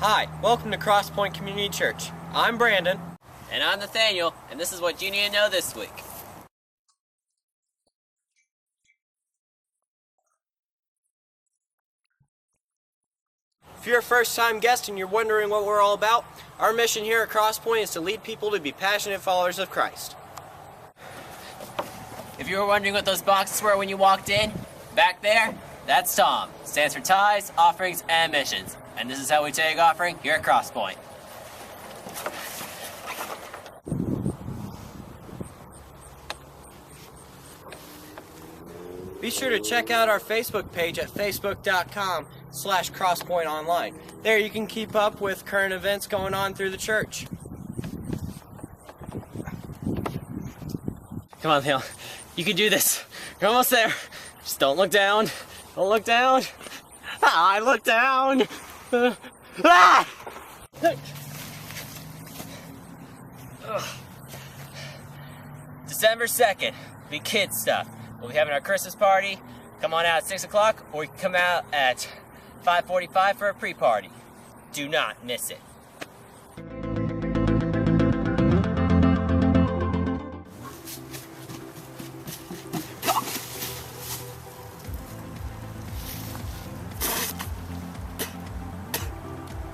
Hi, welcome to Crosspoint Community Church. I'm Brandon. And I'm Nathaniel, and this is what you need to know this week. If you're a first-time guest and you're wondering what we're all about, our mission here at Crosspoint is to lead people to be passionate followers of Christ. If you were wondering what those boxes were when you walked in, back there, that's TOM. Stands for Tithes, Offerings, and Missions. And this is how we take offering here at Crosspoint. Be sure to check out our Facebook page at facebook.com/crosspointonline. There you can keep up with current events going on through the church. Come on, Neil. You can do this. You're almost there. Just don't look down. Don't look down. I look down. Ah! December 2nd, be kids stuff. We'll be having our Christmas party. Come on out at 6 o'clock, or you can come out at 5:45 for a pre-party. Do not miss it.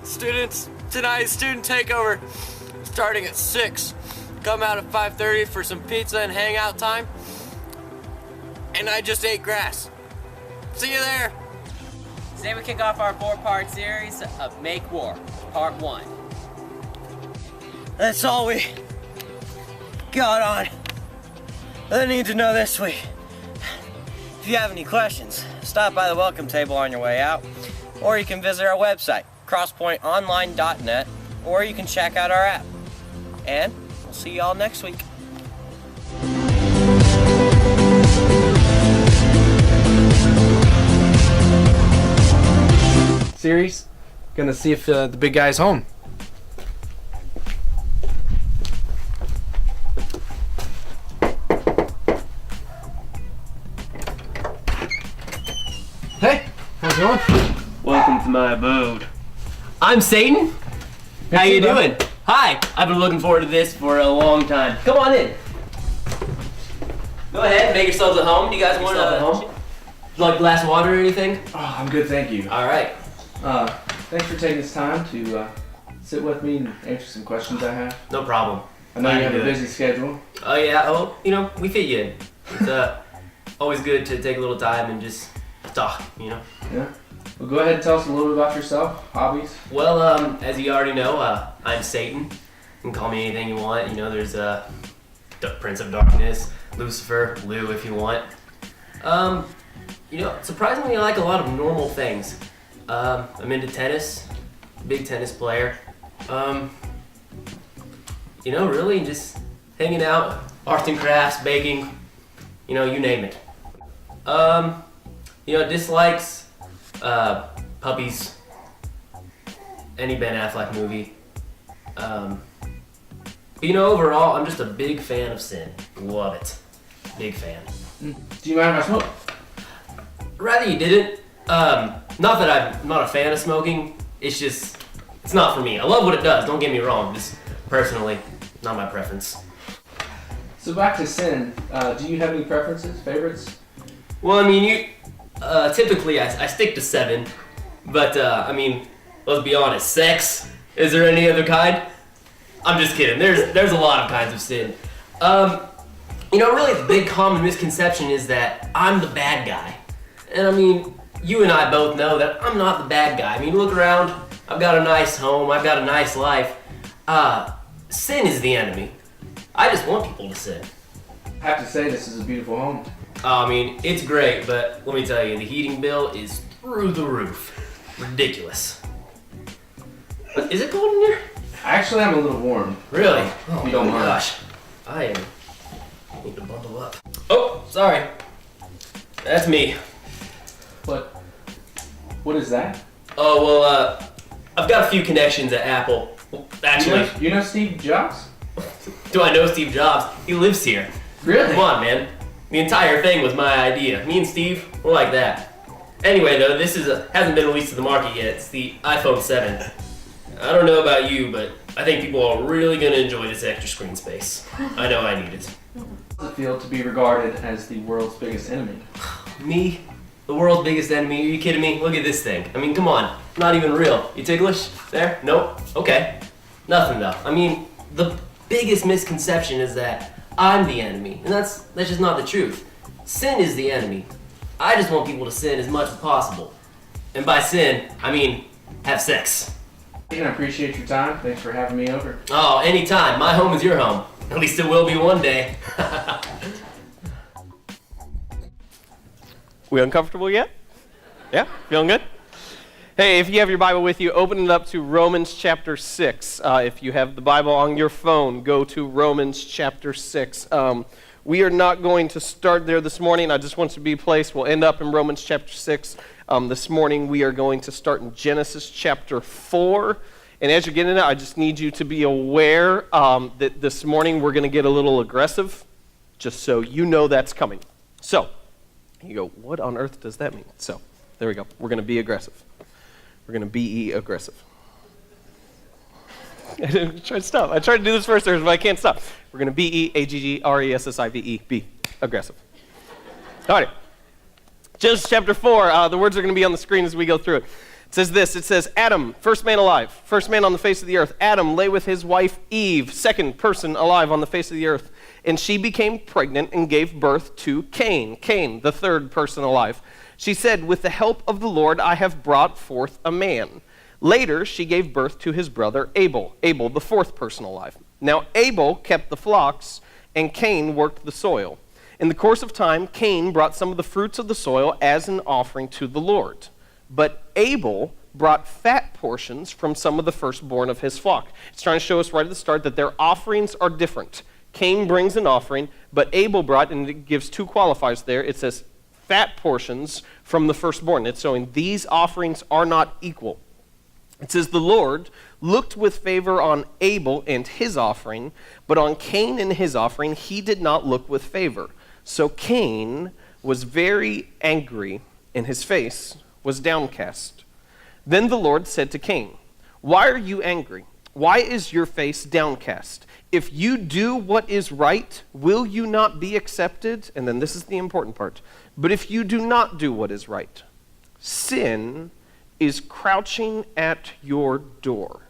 Students, tonight's student takeover starting at 6. Come out at 5:30 for some pizza and hangout time. And I just ate grass. See you there. Today we kick off our 4-part series of Make War, Part 1. That's all we got on I need to know this week. If you have any questions, stop by the welcome table on your way out, or you can visit our website, crosspointonline.net, or you can check out our app. And we'll see y'all next week. Series. Gonna see if the big guy's home. Hey, how's it going? Welcome to my abode. I'm Satan. How you doing? Hi. I've been looking forward to this for a long time. Come on in. Go ahead, make yourselves at home. Do you guys want like a glass of water or anything? Oh, I'm good, thank you. All right. Thanks for taking this time to sit with me and answer some questions I have. No problem. I know you have a busy schedule. Oh yeah. Oh, we fit you in. It's always good to take a little time and just talk. Yeah. Well, go ahead and tell us a little bit about yourself, hobbies. Well, as you already know, I'm Satan. You can call me anything you want. There's Prince of Darkness, Lucifer, Lou if you want. Surprisingly, I like a lot of normal things. I'm into tennis, big tennis player. Really just hanging out, arts and crafts, baking, you name it. Dislikes, puppies, any Ben Affleck movie. Overall, I'm just a big fan of sin. Love it. Big fan. Do you mind if I smoke? Rather you didn't. Not that I'm not a fan of smoking. It's not for me. I love what it does, don't get me wrong. Just personally, not my preference. So back to sin. Do you have any preferences, favorites? Well, typically I stick to 7. But, let's be honest. Sex? Is there any other kind? I'm just kidding. There's a lot of kinds of sin. Really the big common misconception is that I'm the bad guy. And you and I both know that I'm not the bad guy. Look around. I've got a nice home. I've got a nice life. Sin is the enemy. I just want people to sin. I have to say, this is a beautiful home. It's great, but let me tell you, the heating bill is through the roof. Ridiculous. But is it cold in here? Actually, I'm a little warm. Really? If you don't mind. Gosh. I need to bundle up. Oh, sorry. That's me. What is that? Oh, well, I've got a few connections at Apple. Well, actually, You know Steve Jobs? do I know Steve Jobs? He lives here. Really? Come on, man. The entire thing was my idea. Me and Steve, we're like that. Anyway, though, this hasn't been released to the market yet. It's the iPhone 7. I don't know about you, but I think people are really going to enjoy this extra screen space. I know I need it. How does it feel to be regarded as the world's biggest enemy? Me? The world's biggest enemy? Are you kidding me? Look at this thing. I mean, come on. Not even real. You ticklish? There? Nope. Okay. Nothing though. I mean, the biggest misconception is that I'm the enemy, and that's just not the truth. Sin is the enemy. I just want people to sin as much as possible. And by sin, I mean have sex. I appreciate your time. Thanks for having me over. Oh, anytime. My home is your home. At least it will be one day. We uncomfortable yet? Yeah? Feeling good? Hey, if you have your Bible with you, open it up to Romans chapter 6. If you have the Bible on your phone, go to Romans chapter 6. We are not going to start there this morning. I just want to be placed. We'll end up in Romans chapter 6. This morning we are going to start in Genesis chapter 4. And as you're getting it, I just need you to be aware that this morning we're going to get a little aggressive, just so you know that's coming. So, you go, what on earth does that mean? So, there we go. We're going to be aggressive. We're going to be aggressive. I didn't try to stop. I tried to do this first, but I can't stop. We're going to B-E-A-G-G-R-E-S-S-I-V-E. Be aggressive. All right. Genesis chapter 4. The words are going to be on the screen as we go through it. It says this. It says, Adam, first man alive, first man on the face of the earth. Adam lay with his wife Eve, second person alive on the face of the earth. And she became pregnant and gave birth to Cain. Cain, the third person alive. She said, with the help of the Lord, I have brought forth a man. Later, she gave birth to his brother Abel. Abel, the fourth person alive. Now, Abel kept the flocks, and Cain worked the soil. In the course of time, Cain brought some of the fruits of the soil as an offering to the Lord. But Abel brought fat portions from some of the firstborn of his flock. It's trying to show us right at the start that their offerings are different. Cain brings an offering, but Abel brought, and it gives two qualifiers there. It says fat portions from the firstborn. It's showing these offerings are not equal. It says the Lord looked with favor on Abel and his offering, but on Cain and his offering he did not look with favor. So Cain was very angry, and his face was downcast. Then the Lord said to Cain, why are you angry? Why is your face downcast? If you do what is right, will you not be accepted? And then this is the important part. But if you do not do what is right, sin is crouching at your door.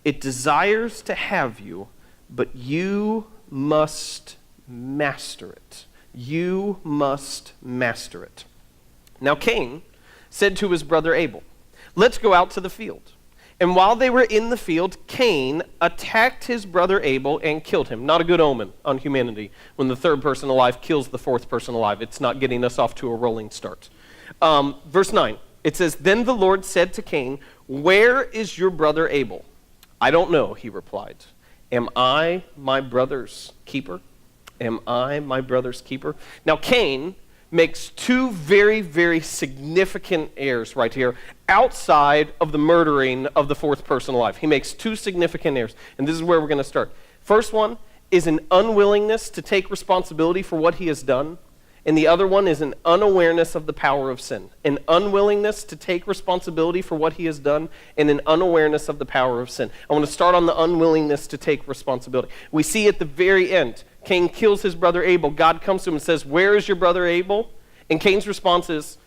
It desires to have you, but you must master it. You must master it. Now Cain said to his brother Abel, let's go out to the field. And while they were in the field, Cain attacked his brother Abel and killed him. Not a good omen on humanity when the third person alive kills the fourth person alive. It's not getting us off to a rolling start. Verse 9, it says, then the Lord said to Cain, where is your brother Abel? I don't know, he replied. Am I my brother's keeper? Am I my brother's keeper? Now Cain makes two very, very significant errors right here outside of the murdering of the fourth person alive. He makes two significant errors, and this is where we're going to start. First one is an unwillingness to take responsibility for what he has done, and the other one is an unawareness of the power of sin. An unwillingness to take responsibility for what he has done, and an unawareness of the power of sin. I want to start on the unwillingness to take responsibility. We see at the very end, Cain kills his brother Abel. God comes to him and says, where is your brother Abel? And Cain's response is,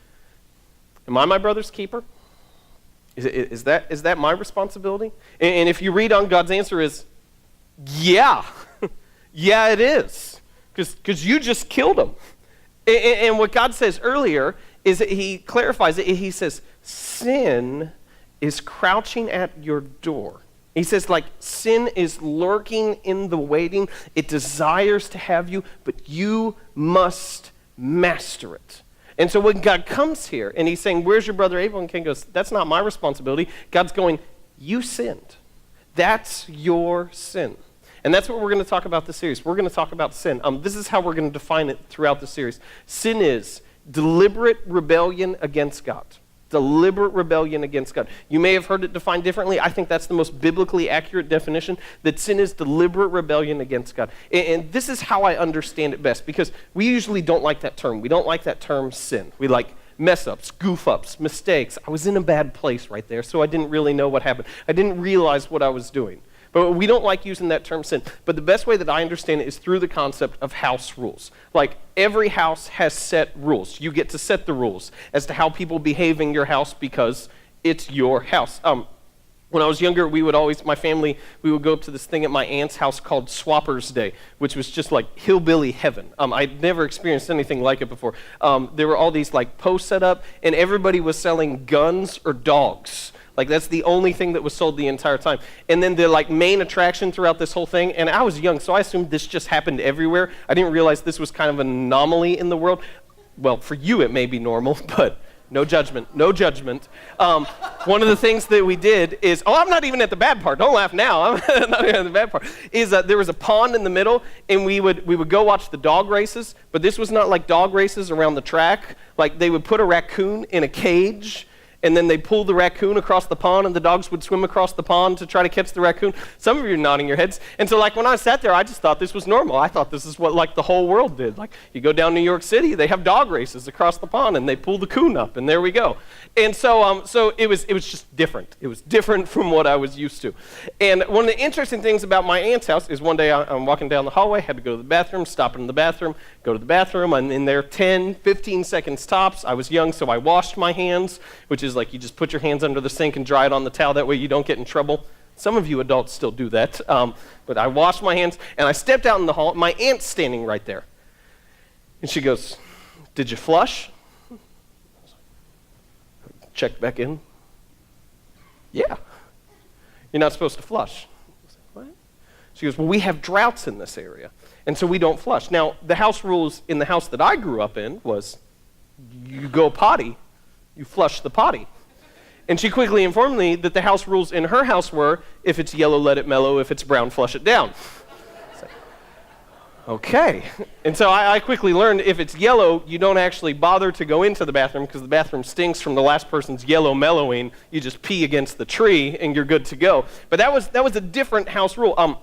am I my brother's keeper? Is that my responsibility? And if you read on, God's answer is, yeah. Yeah, it is. Because you just killed him. And what God says earlier is that he clarifies it. He says, sin is crouching at your door. He says, like, sin is lurking in the waiting. It desires to have you, but you must master it. And so when God comes here and he's saying, where's your brother Abel? And Cain goes, that's not my responsibility. God's going, you sinned. That's your sin. And that's what we're going to talk about this series. We're going to talk about sin. This is how we're going to define it throughout the series. Sin is deliberate rebellion against God. Deliberate rebellion against God. You may have heard it defined differently. I think that's the most biblically accurate definition, that sin is deliberate rebellion against God. And this is how I understand it best, because we usually don't like that term. We don't like that term sin. We like mess-ups, goof-ups, mistakes. I was in a bad place right there, so I didn't really know what happened. I didn't realize what I was doing. But we don't like using that term sin. But the best way that I understand it is through the concept of house rules. Like, every house has set rules. You get to set the rules as to how people behave in your house because it's your house. When I was younger, my family, we would go up to this thing at my aunt's house called Swappers Day, which was just like hillbilly heaven. I'd never experienced anything like it before. There were all these like posts set up, and everybody was selling guns or dogs. Like, that's the only thing that was sold the entire time. And then the like main attraction throughout this whole thing, and I was young, so I assumed this just happened everywhere. I didn't realize this was kind of an anomaly in the world. Well, for you it may be normal, but no judgment, no judgment. One of the things that we did is, I'm not even at the bad part. Don't laugh now. I'm not even at the bad part. Is there was a pond in the middle, and we would go watch the dog races, but this was not like dog races around the track. Like, they would put a raccoon in a cage, and then they pull the raccoon across the pond, and the dogs would swim across the pond to try to catch the raccoon. Some of you are nodding your heads. And so, like, when I sat there, I just thought this was normal. I thought this is what, like, the whole world did. Like, you go down New York City, they have dog races across the pond, and they pull the coon up, and there we go. And so it was just different. It was different from what I was used to. And one of the interesting things about my aunt's house is one day I'm walking down the hallway, had to go to the bathroom, stop in the bathroom, go to the bathroom. I'm in there 10, 15 seconds tops. I was young, so I washed my hands, which is like you just put your hands under the sink and dry it on the towel. That way you don't get in trouble. Some of you adults still do that. But I washed my hands, and I stepped out in the hall. My aunt's standing right there. And she goes, "Did you flush?" Checked back in. "Yeah. You're not supposed to flush." I was like, "What?" She goes, "Well, we have droughts in this area, and so we don't flush." Now, the house rules in the house that I grew up in was you go potty, you flush the potty. And she quickly informed me that the house rules in her house were, if it's yellow, let it mellow. If it's brown, flush it down. Like, okay. And so I quickly learned if it's yellow, you don't actually bother to go into the bathroom because the bathroom stinks from the last person's yellow mellowing. You just pee against the tree and you're good to go. But that was a different house rule.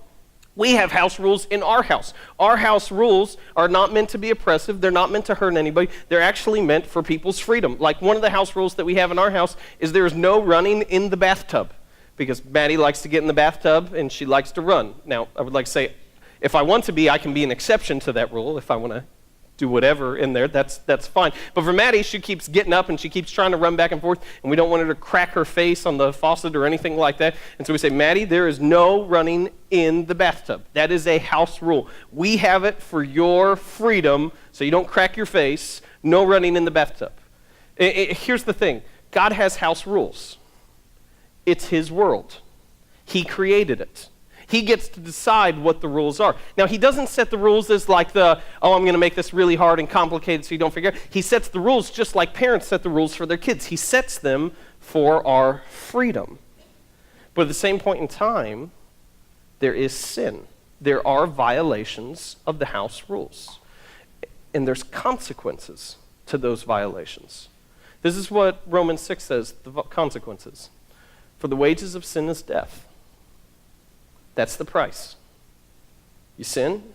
We have house rules in our house. Our house rules are not meant to be oppressive. They're not meant to hurt anybody. They're actually meant for people's freedom. Like, one of the house rules that we have in our house is there is no running in the bathtub because Maddie likes to get in the bathtub and she likes to run. Now, I would like to say, if I want to be, I can be an exception to that rule. If I want to do whatever in there, that's fine. But for Maddie, she keeps getting up and she keeps trying to run back and forth, and we don't want her to crack her face on the faucet or anything like that. And so we say, "Maddie, there is no running in the bathtub." That is a house rule. We have it for your freedom, so you don't crack your face. No running in the bathtub. Here's the thing. God has house rules. It's his world. He created it. He gets to decide what the rules are. Now, he doesn't set the rules as like I'm going to make this really hard and complicated so you don't figure it out. He sets the rules just like parents set the rules for their kids. He sets them for our freedom. But at the same point in time, there is sin. There are violations of the house rules. And there's consequences to those violations. This is what Romans 6 says, the consequences. For the wages of sin is death. That's the price. You sin,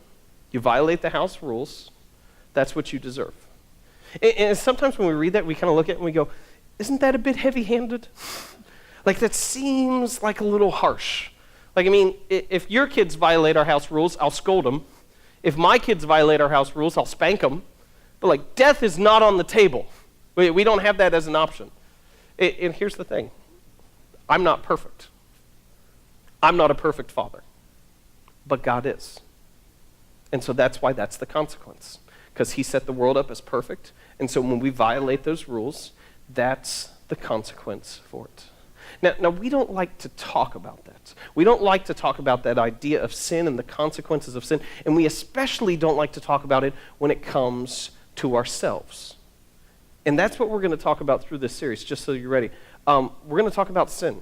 you violate the house rules, that's what you deserve. And sometimes when we read that, we kind of look at it and we go, isn't that a bit heavy-handed? Like, that seems like a little harsh. Like, I mean, if your kids violate our house rules, I'll scold them. If my kids violate our house rules, I'll spank them. But, like, death is not on the table. We don't have that as an option. And here's the thing. I'm not perfect. I'm not a perfect father, but God is. And so that's why that's the consequence, because he set the world up as perfect. And so when we violate those rules, that's the consequence for it. Now, we don't like to talk about that. We don't like to talk about that idea of sin and the consequences of sin, and we especially don't like to talk about it when it comes to ourselves. And that's what we're going to talk about through this series, just so you're ready. We're going to talk about sin.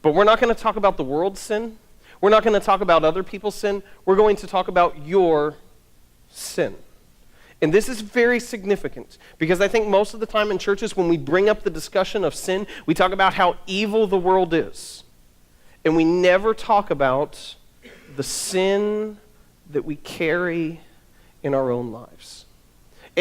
But we're not going to talk about the world's sin. We're not going to talk about other people's sin. We're going to talk about your sin. And this is very significant because I think most of the time in churches when we bring up the discussion of sin, we talk about how evil the world is. And we never talk about the sin that we carry in our own lives.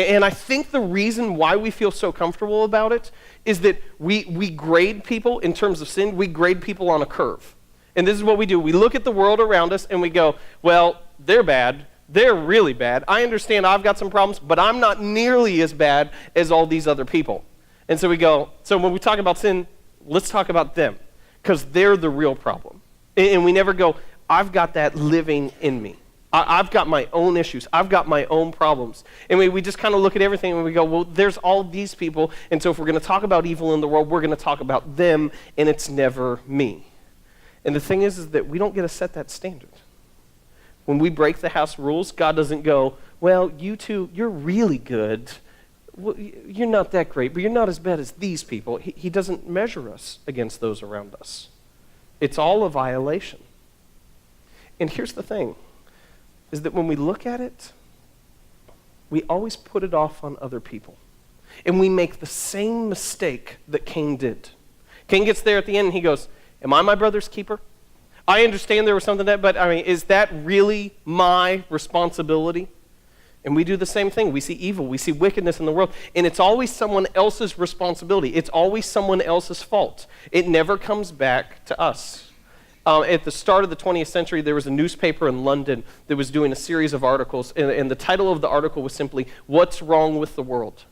And I think the reason why we feel so comfortable about it is that we grade people in terms of sin. We grade people on a curve. And this is what we do. We look at the world around us and we go, well, they're bad. They're really bad. I understand I've got some problems, but I'm not nearly as bad as all these other people. And so we go, so when we talk about sin, let's talk about them, because they're the real problem. And we never go, I've got that living in me. I've got my own issues. I've got my own problems. And we just kind of look at everything and we go, well, there's all these people, and so if we're going to talk about evil in the world, we're going to talk about them, and it's never me. And the thing is that we don't get to set that standard. When we break the house rules, God doesn't go, well, you two, you're really good. Well, you're not that great, but you're not as bad as these people. He doesn't measure us against those around us. It's all a violation. And here's the thing, is that when we look at it, we always put it off on other people. And we make the same mistake that Cain did. Cain gets there at the end and he goes, am I my brother's keeper? I understand there was something that, but I mean, is that really my responsibility? And we do the same thing. We see evil, we see wickedness in the world, and it's always someone else's responsibility. It's always someone else's fault. It never comes back to us. At the start of the 20th century, there was a newspaper in London that was doing a series of articles, and the title of the article was simply, "What's Wrong with the World?"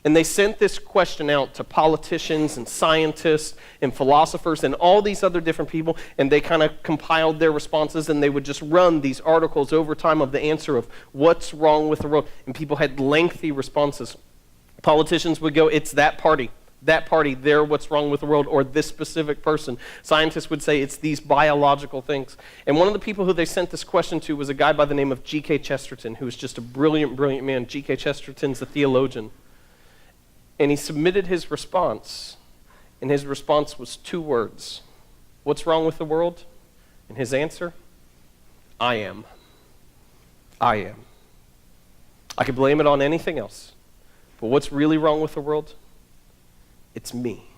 And they sent this question out to politicians and scientists and philosophers and all these other different people, and they kind of compiled their responses, and they would just run these articles over time of the answer of what's wrong with the world. And people had lengthy responses. Politicians would go, it's that party, they're what's wrong with the world, or this specific person. Scientists would say it's these biological things. And one of the people who they sent this question to was a guy by the name of G.K. Chesterton, who was just a brilliant, brilliant man. G.K. Chesterton's a theologian. And he submitted his response, and his response was 2 words. What's wrong with the world? And his answer, I am. I am. I could blame it on anything else. But what's really wrong with the world? It's me.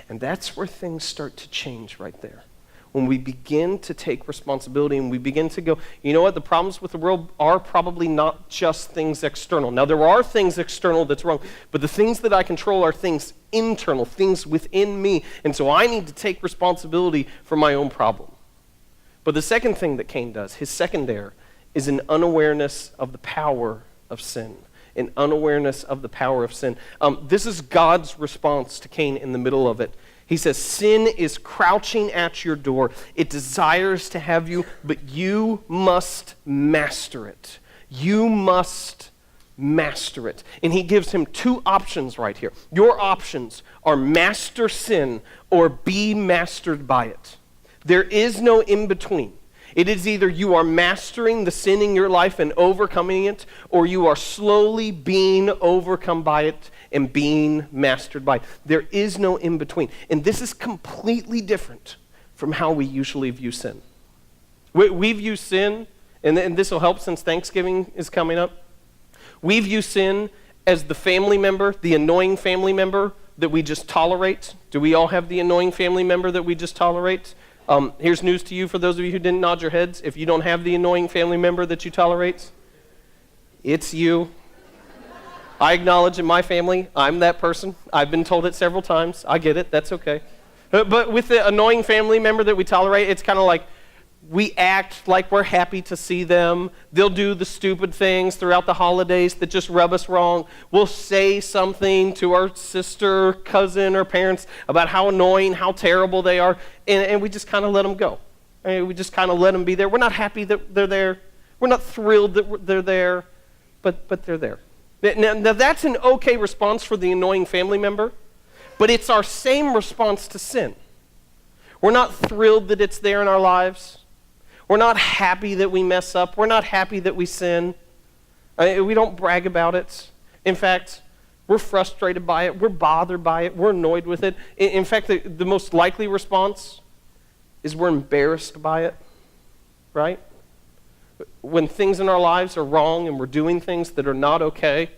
And that's where things start to change right there. When we begin to take responsibility and we begin to go, you know what, the problems with the world are probably not just things external. Now, there are things external that's wrong, but the things that I control are things internal, things within me. And so I need to take responsibility for my own problem. But the second thing that Cain does, his second error, is an unawareness of the power of sin. An unawareness of the power of sin. This is God's response to Cain in the middle of it. He says, sin is crouching at your door. It desires to have you, but you must master it. You must master it. And he gives him 2 options right here. Your options are master sin or be mastered by it. There is no in between. It is either you are mastering the sin in your life and overcoming it, or you are slowly being overcome by it and being mastered by it. There is no in between. And this is completely different from how we usually view sin. We view sin, and this will help since Thanksgiving is coming up. We view sin as the family member, the annoying family member that we just tolerate. Do we all have the annoying family member that we just tolerate? Here's news to you for those of you who didn't nod your heads. If you don't have the annoying family member that you tolerate, it's you. I acknowledge in my family, I'm that person. I've been told it several times. I get it. That's okay. But with the annoying family member that we tolerate, it's kind of like we act like we're happy to see them. They'll do the stupid things throughout the holidays that just rub us wrong. We'll say something to our sister, cousin, or parents about how annoying, how terrible they are, and we just kind of let them go. We just kind of let them be there. We're not happy that they're there. We're not thrilled that they're there, but they're there. Now that's an okay response for the annoying family member, but it's our same response to sin. We're not thrilled that it's there in our lives. We're not happy that we mess up. We're not happy that we sin. We don't brag about it. In fact, we're frustrated by it. We're bothered by it. We're annoyed with it. In fact, the most likely response is we're embarrassed by it, right? When things in our lives are wrong and we're doing things that are not okay,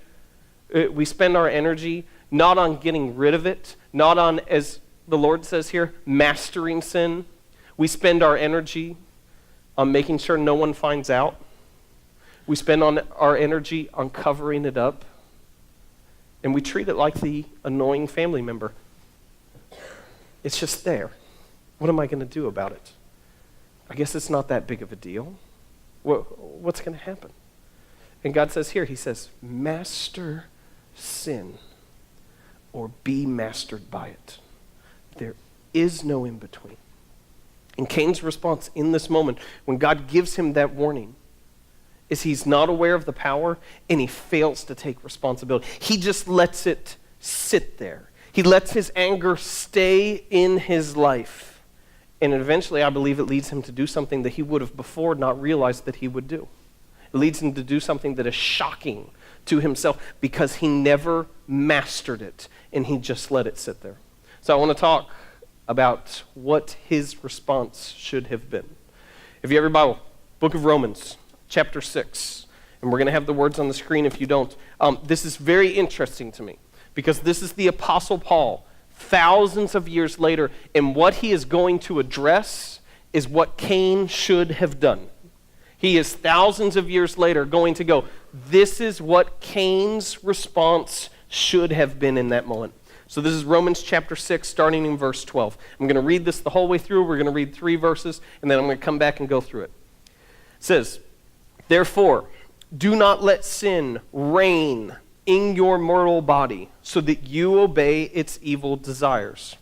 we spend our energy not on getting rid of it, not on, as the Lord says here, mastering sin. We spend our energy on making sure no one finds out. We spend our energy on covering it up, and we treat it like the annoying family member. It's just there. What am I going to do about it? I guess it's not that big of a deal. What's going to happen? And God says here, he says, master sin or be mastered by it. There is no in between. And Cain's response in this moment, when God gives him that warning, is he's not aware of the power and he fails to take responsibility. He just lets it sit there. He lets his anger stay in his life. And eventually, I believe it leads him to do something that he would have before not realized that he would do. It leads him to do something that is shocking to himself because he never mastered it and he just let it sit there. So I want to talk about what his response should have been. If you have your Bible, book of Romans, chapter 6, and we're going to have the words on the screen if you don't. This is very interesting to me because this is the Apostle Paul thousands of years later, and what he is going to address is what Cain should have done. He is thousands of years later going to go, this is what Cain's response should have been in that moment. So this is Romans chapter 6, starting in verse 12. I'm going to read this the whole way through. We're going to read 3 verses, and then I'm going to come back and go through it. It says, therefore, do not let sin reign in your mortal body so that you obey its evil desires.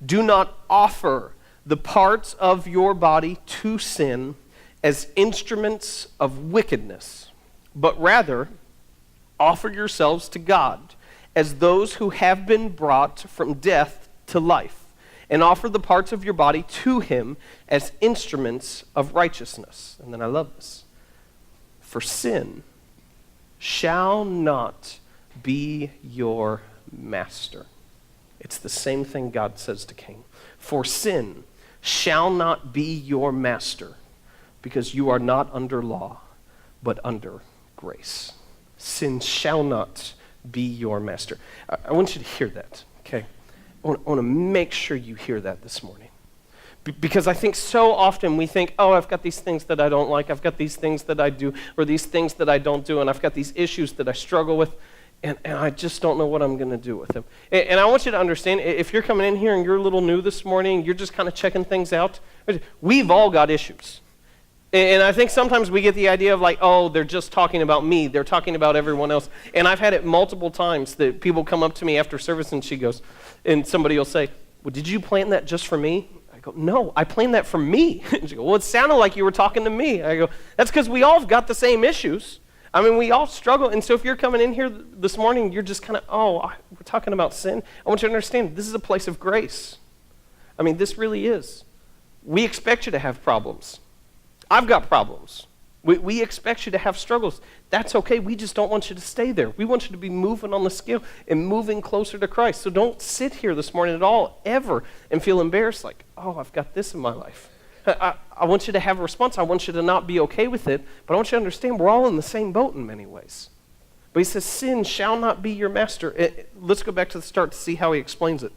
Do not offer the parts of your body to sin as instruments of wickedness, but rather offer yourselves to God as those who have been brought from death to life, and offer the parts of your body to him as instruments of righteousness. And then I love this. For sin shall not be your master. It's the same thing God says to Cain. For sin shall not be your master, because you are not under law, but under grace. Sin shall not be your master. I want you to hear that, okay? I want to make sure you hear that this morning. Because I think so often we think, oh, I've got these things that I don't like, I've got these things that I do, or these things that I don't do, and I've got these issues that I struggle with, and I just don't know what I'm going to do with them. And I want you to understand, if you're coming in here and you're a little new this morning, you're just kind of checking things out, we've all got issues. And I think sometimes we get the idea of like, oh, they're just talking about me. They're talking about everyone else. And I've had it multiple times that people come up to me after service and somebody will say, well, did you plan that just for me? I go, no, I planned that for me. And she goes, well, it sounded like you were talking to me. I go, that's because we all have got the same issues. I mean, we all struggle. And so if you're coming in here this morning, you're just kind of, we're talking about sin. I want you to understand, this is a place of grace. I mean, this really is. We expect you to have problems. I've got problems. We expect you to have struggles. That's okay. We just don't want you to stay there. We want you to be moving on the scale and moving closer to Christ. So don't sit here this morning at all, ever, and feel embarrassed like, oh, I've got this in my life. I want you to have a response. I want you to not be okay with it, but I want you to understand we're all in the same boat in many ways. But he says, sin shall not be your master. Let's go back to the start to see how he explains it.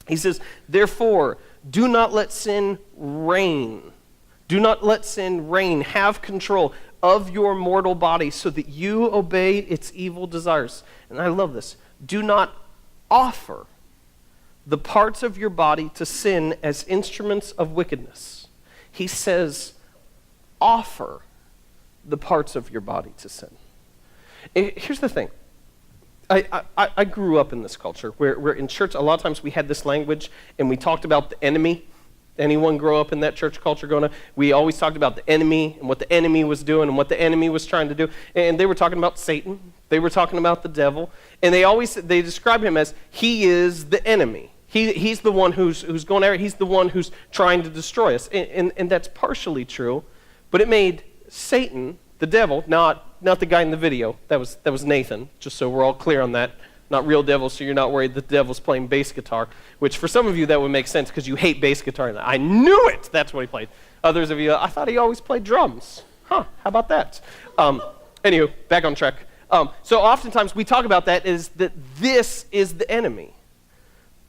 He says, therefore, do not let sin reign. Do not let sin reign. Have control of your mortal body so that you obey its evil desires. And I love this. Do not offer the parts of your body to sin as instruments of wickedness. He says, offer the parts of your body to sin. Here's the thing. I grew up in this culture where in church, a lot of times we had this language and we talked about the enemy. Anyone grow up in that church culture growing up? We always talked about the enemy and what the enemy was doing and what the enemy was trying to do. And they were talking about Satan. They were talking about the devil. And they describe him as he is the enemy. He's the one who's going out. He's the one who's trying to destroy us. And that's partially true. But it made Satan, the devil, not the guy in the video. That was Nathan, just so we're all clear on that. Not real devil, so you're not worried that the devil's playing bass guitar, which for some of you that would make sense because you hate bass guitar. I knew it! That's what he played. Others of you, I thought he always played drums. Huh, how about that? Anywho, back on track. So oftentimes we talk about that is that this is the enemy.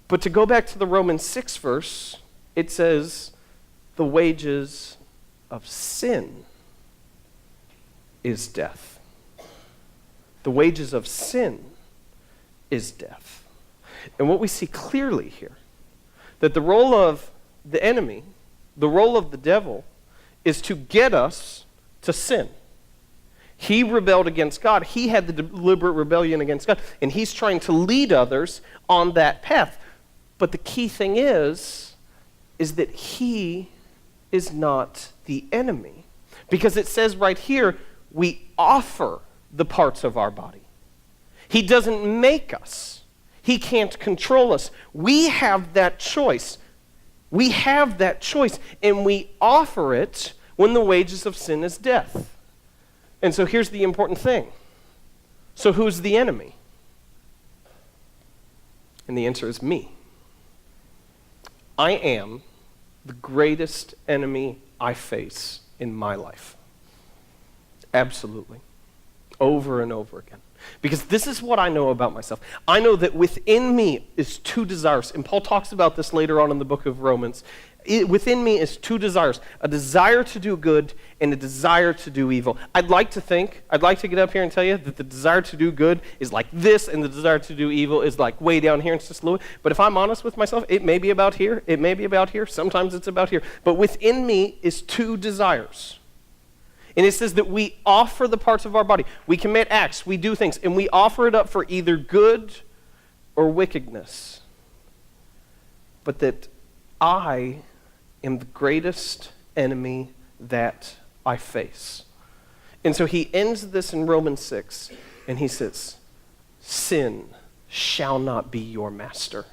But to go back to the Romans 6 verse, it says, the wages of sin is death. The wages of sin is death. And what we see clearly here, that the role of the enemy, the role of the devil, is to get us to sin. He rebelled against God. He had the deliberate rebellion against God, and he's trying to lead others on that path. But the key thing is that he is not the enemy. Because it says right here, we offer the parts of our body. He doesn't make us. He can't control us. We have that choice. We have that choice, and we offer it when the wages of sin is death. And so here's the important thing. So who's the enemy? And the answer is me. I am the greatest enemy I face in my life. Absolutely. Over and over again. Because this is what I know about myself. I know that within me is two desires, and Paul talks about this later on in the book of Romans. Within me is two desires, a desire to do good and a desire to do evil. I'd like to get up here and tell you that the desire to do good is like this and the desire to do evil is like way down here in just a little bit. But if I'm honest with myself, it may be about here, it may be about here, sometimes it's about here. But within me is two desires. And it says that we offer the parts of our body. We commit acts, we do things, and we offer it up for either good or wickedness. But that I am the greatest enemy that I face. And so he ends this in Romans 6, and he says, sin shall not be your master.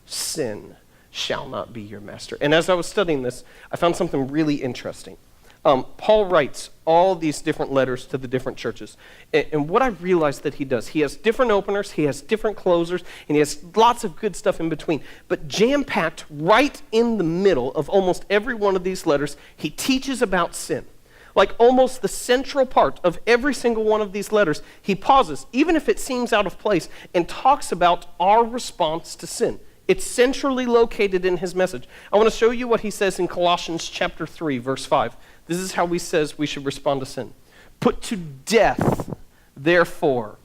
Sin shall not be your master. And as I was studying this, I found something really interesting. Paul writes all these different letters to the different churches. And what I realized that he does, he has different openers, he has different closers, and he has lots of good stuff in between. But jam-packed right in the middle of almost every one of these letters, he teaches about sin. Like almost the central part of every single one of these letters, he pauses, even if it seems out of place, and talks about our response to sin. It's centrally located in his message. I want to show you what he says in Colossians chapter 3, verse 5. This is how he says we should respond to sin. Put to death, therefore,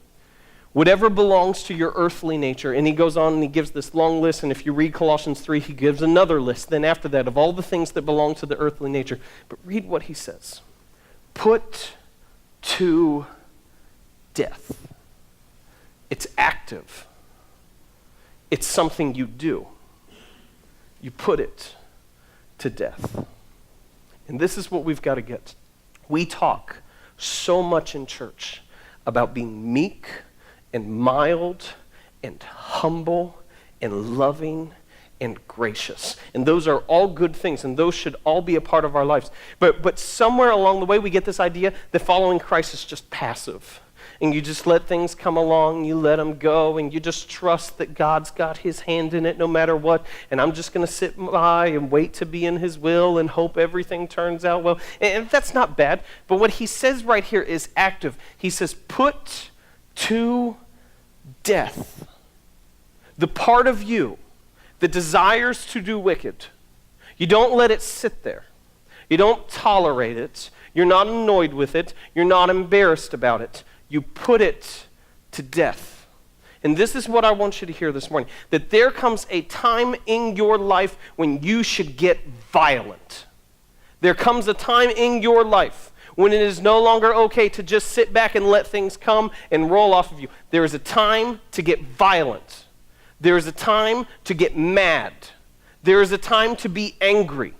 whatever belongs to your earthly nature. And he goes on and he gives this long list. And if you read Colossians 3, he gives another list then after that of all the things that belong to the earthly nature. But read what he says. Put to death. It's active. It's something you do. You put it to death. And this is what we've got to get. We talk so much in church about being meek and mild and humble and loving and gracious. And those are all good things, and those should all be a part of our lives. But somewhere along the way, we get this idea that following Christ is just passive. And you just let things come along, you let them go, and you just trust that God's got his hand in it no matter what, and I'm just going to sit by and wait to be in his will and hope everything turns out well. And that's not bad, but what he says right here is active. He says, put to death the part of you that desires to do wicked. You don't let it sit there. You don't tolerate it. You're not annoyed with it. You're not embarrassed about it. You put it to death. And this is what I want you to hear this morning, that there comes a time in your life when you should get violent. There comes a time in your life when it is no longer okay to just sit back and let things come and roll off of you. There is a time to get violent. There is a time to get mad. There is a time to be angry.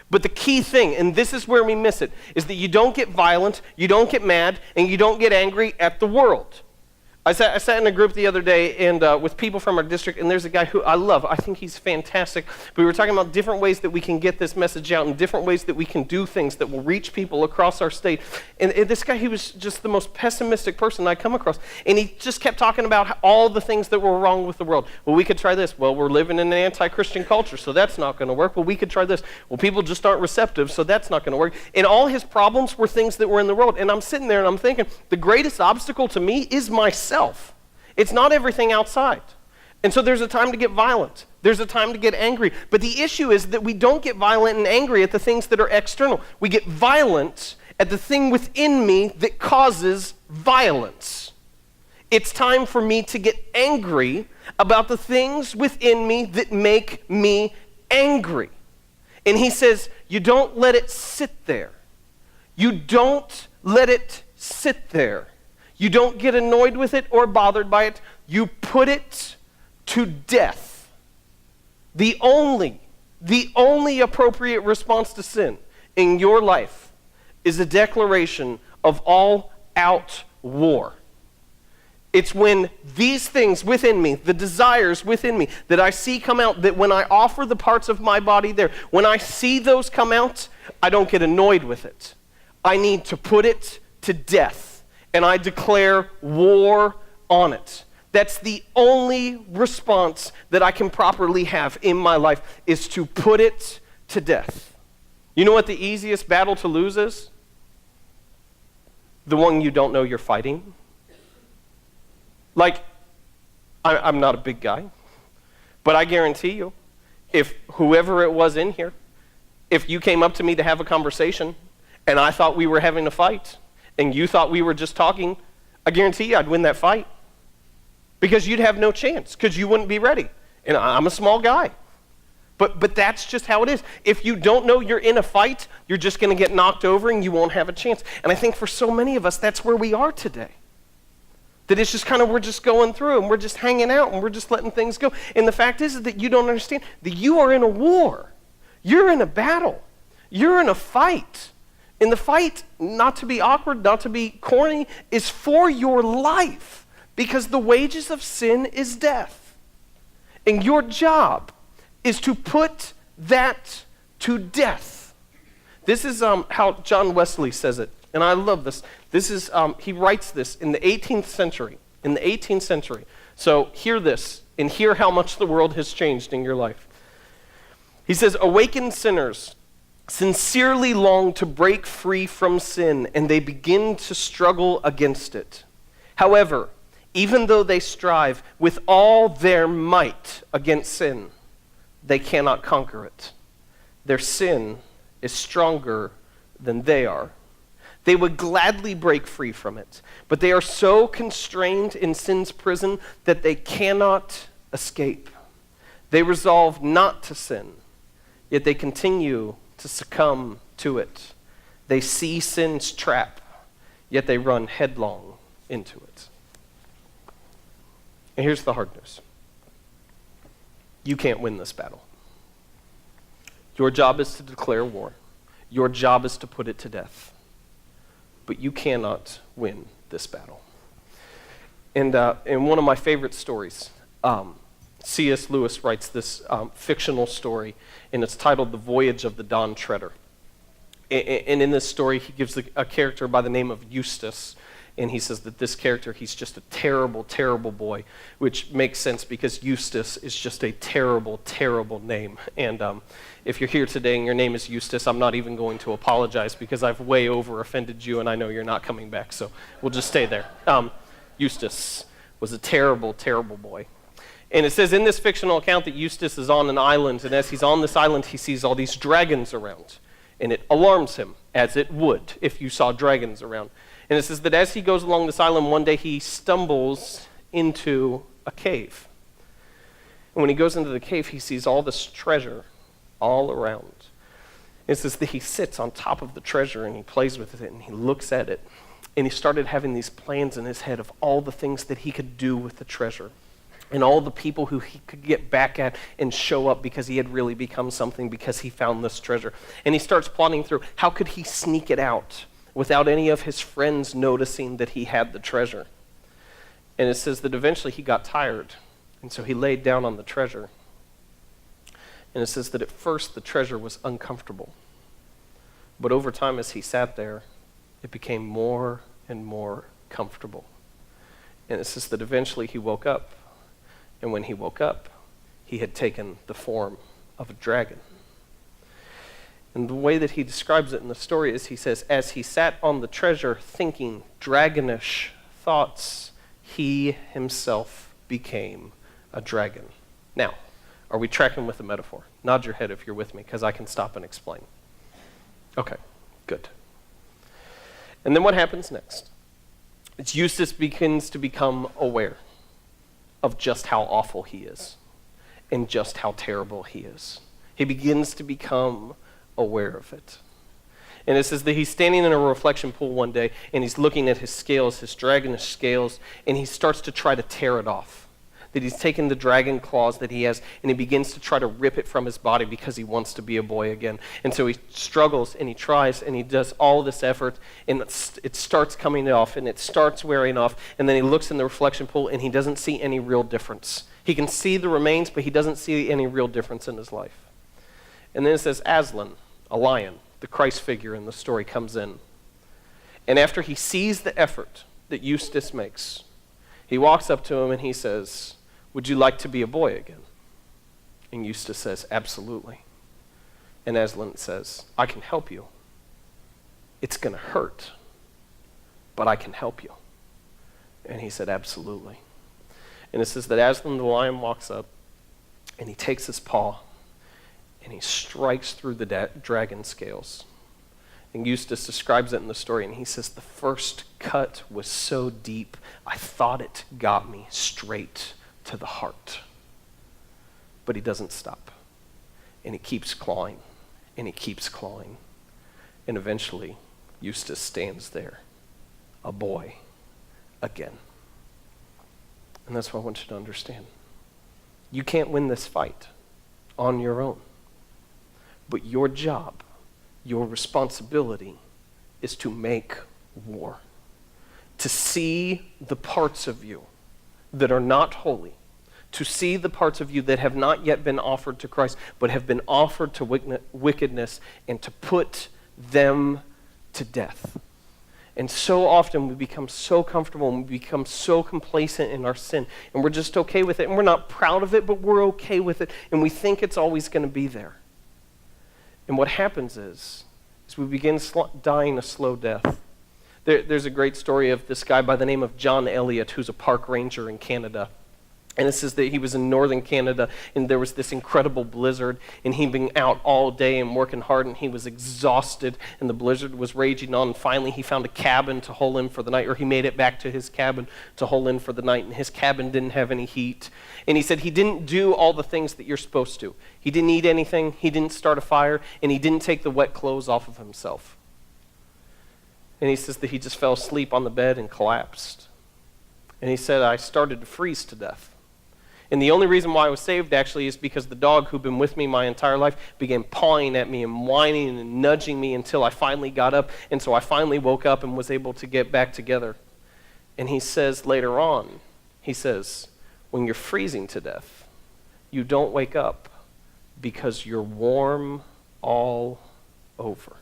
But the key thing, and this is where we miss it, is that you don't get violent, you don't get mad, and you don't get angry at the world. I sat in a group the other day and with people from our district, and there's a guy who I love. I think he's fantastic. But we were talking about different ways that we can get this message out and different ways that we can do things that will reach people across our state. And this guy, he was just the most pessimistic person I come across. And he just kept talking about all the things that were wrong with the world. Well, we could try this. Well, we're living in an anti-Christian culture, so that's not going to work. Well, we could try this. Well, people just aren't receptive, so that's not going to work. And all his problems were things that were in the world. And I'm sitting there and I'm thinking, the greatest obstacle to me is myself. It's not everything outside. And so there's a time to get violent. There's a time to get angry. But the issue is that we don't get violent and angry at the things that are external. We get violent at the thing within me that causes violence. It's time for me to get angry about the things within me that make me angry. And he says, you don't let it sit there. You don't let it sit there. You don't get annoyed with it or bothered by it. You put it to death. The only appropriate response to sin in your life is a declaration of all-out war. It's when these things within me, the desires within me that I see come out, that when I offer the parts of my body there, when I see those come out, I don't get annoyed with it. I need to put it to death, and I declare war on it. That's the only response that I can properly have in my life, is to put it to death. You know what the easiest battle to lose is? The one you don't know you're fighting. Like, I'm not a big guy, but I guarantee you, if whoever it was in here, if you came up to me to have a conversation and I thought we were having a fight and you thought we were just talking, I guarantee you I'd win that fight. Because you'd have no chance, because you wouldn't be ready. And I'm a small guy. But that's just how it is. If you don't know you're in a fight, you're just going to get knocked over and you won't have a chance. And I think for so many of us, that's where we are today. That it's just kind of, we're just going through and we're just hanging out and we're just letting things go. And the fact is that you don't understand that you are in a war. You're in a battle. You're in a fight. And the fight, not to be awkward, not to be corny, is for your life. Because the wages of sin is death. And your job is to put that to death. This is how John Wesley says it. And I love this. This is, he writes this in the 18th century. In the 18th century. So hear this and hear how much the world has changed in your life. He says, awakened sinners sincerely long to break free from sin, and they begin to struggle against it. However, even though they strive with all their might against sin, they cannot conquer it. Their sin is stronger than they are. They would gladly break free from it, but they are so constrained in sin's prison that they cannot escape. They resolve not to sin, yet they continue to succumb to it. They see sin's trap, yet they run headlong into it. And here's the hard news. You can't win this battle. Your job is to declare war. Your job is to put it to death. But you cannot win this battle. And in one of my favorite stories, C.S. Lewis writes this fictional story, and it's titled The Voyage of the Dawn Treader. And in this story, he gives a character by the name of Eustace, and he says that this character, he's just a terrible, terrible boy, which makes sense because Eustace is just a terrible, terrible name. And if you're here today and your name is Eustace, I'm not even going to apologize because I've way over offended you and I know you're not coming back, so we'll just stay there. Eustace was a terrible, terrible boy. And it says in this fictional account that Eustace is on an island, and as he's on this island, he sees all these dragons around. And it alarms him, as it would if you saw dragons around. And it says that as he goes along this island, one day he stumbles into a cave. And when he goes into the cave, he sees all this treasure all around. It says that he sits on top of the treasure and he plays with it and he looks at it. And he started having these plans in his head of all the things that he could do with the treasure. And all the people who he could get back at and show up because he had really become something because he found this treasure. And he starts plotting through how could he sneak it out without any of his friends noticing that he had the treasure. And it says that eventually he got tired, and so he laid down on the treasure. And it says that at first the treasure was uncomfortable. But over time as he sat there, it became more and more comfortable. And it says that eventually he woke up. And when he woke up, he had taken the form of a dragon. And the way that he describes it in the story is he says, as he sat on the treasure thinking dragonish thoughts, he himself became a dragon. Now, are we tracking with the metaphor? Nod your head if you're with me, because I can stop and explain. Okay, good. And then what happens next? It's Eustace begins to become aware of just how awful he is and just how terrible he is. He begins to become aware of it. And it says that he's standing in a reflection pool one day, and he's looking at his scales, his dragon's scales, and he starts to try to tear it off. That he's taken the dragon claws that he has, and he begins to try to rip it from his body because he wants to be a boy again. And so he struggles, and he tries, and he does all this effort, and it starts coming off, and it starts wearing off, and then he looks in the reflection pool, and he doesn't see any real difference. He can see the remains, but he doesn't see any real difference in his life. And then it says Aslan, a lion, the Christ figure in the story, comes in. And after he sees the effort that Eustace makes, he walks up to him and he says, "Would you like to be a boy again?" And Eustace says, "Absolutely." And Aslan says, "I can help you. It's going to hurt, but I can help you." And he said, "Absolutely." And it says that Aslan the lion walks up and he takes his paw and he strikes through the dragon scales. And Eustace describes it in the story, and he says, "The first cut was so deep, I thought it got me straight to the heart." But he doesn't stop. And he keeps clawing, and he keeps clawing. And eventually, Eustace stands there, a boy, again. And that's what I want you to understand. You can't win this fight on your own. But your job, your responsibility, is to make war. To see the parts of you that are not holy, to see the parts of you that have not yet been offered to Christ, but have been offered to wickedness, and to put them to death. And so often we become so comfortable and we become so complacent in our sin, and we're just okay with it, and we're not proud of it, but we're okay with it, and we think it's always going to be there. And what happens is we begin dying a slow death. There's a great story of this guy by the name of John Elliott, who's a park ranger in Canada. And it says that he was in northern Canada, and there was this incredible blizzard, and he'd been out all day and working hard, and he was exhausted, and the blizzard was raging on, and finally he found a cabin to hole in for the night, or he made it back to his cabin to hole in for the night, and his cabin didn't have any heat. And he said he didn't do all the things that you're supposed to. He didn't eat anything, he didn't start a fire, and he didn't take the wet clothes off of himself. And he says that he just fell asleep on the bed and collapsed. And he said, "I started to freeze to death. And the only reason why I was saved, actually, is because the dog who'd been with me my entire life began pawing at me and whining and nudging me until I finally got up. And so I finally woke up and was able to get back together." And he says later on, he says, when you're freezing to death, you don't wake up because you're warm all over.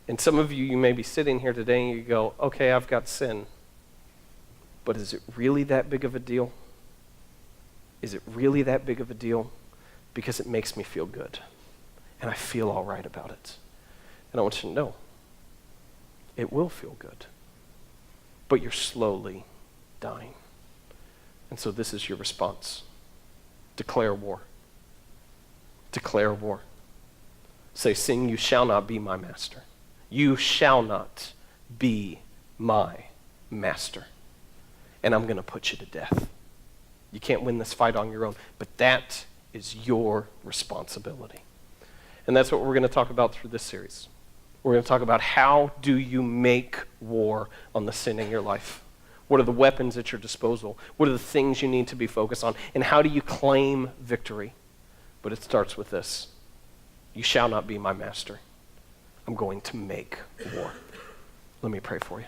And some of you may be sitting here today and you go, "Okay, I've got sin. But is it really that big of a deal? Is it really that big of a deal? Because it makes me feel good. And I feel all right about it." And I want you to know, it will feel good. But you're slowly dying. And so this is your response. Declare war. Declare war. Say, "Sin, you shall not be my master. You shall not be my master. And I'm going to put you to death." You can't win this fight on your own, but that is your responsibility. And that's what we're going to talk about through this series. We're going to talk about how do you make war on the sin in your life? What are the weapons at your disposal? What are the things you need to be focused on? And how do you claim victory? But it starts with this. You shall not be my master. I'm going to make war. Let me pray for you.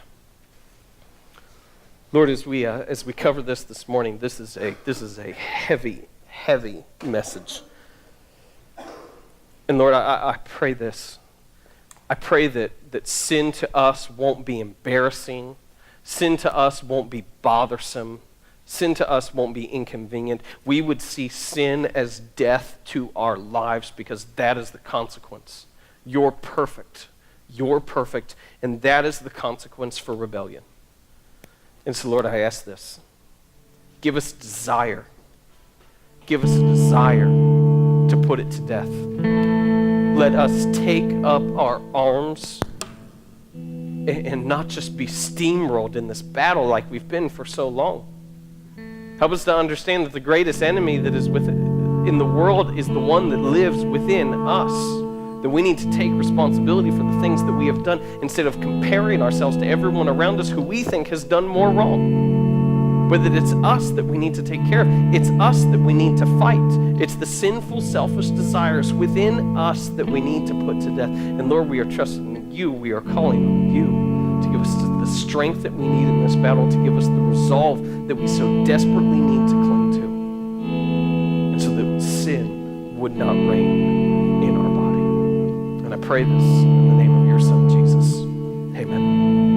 Lord, as we cover this morning, this is a heavy, heavy message. And Lord, I pray this. I pray that sin to us won't be embarrassing. Sin to us won't be bothersome. Sin to us won't be inconvenient. We would see sin as death to our lives because that is the consequence. You're perfect. You're perfect. And that is the consequence for rebellion. And so, Lord, I ask this. Give us desire. Give us a desire to put it to death. Let us take up our arms and not just be steamrolled in this battle like we've been for so long. Help us to understand that the greatest enemy that is in the world is the one that lives within us. That we need to take responsibility for the things that we have done instead of comparing ourselves to everyone around us who we think has done more wrong. But that it's us that we need to take care of. It's us that we need to fight. It's the sinful, selfish desires within us that we need to put to death. And Lord, we are trusting you. We are calling on you to give us the strength that we need in this battle, to give us the resolve that we so desperately need to cling to. And so that sin would not reign in our body. And I pray this in the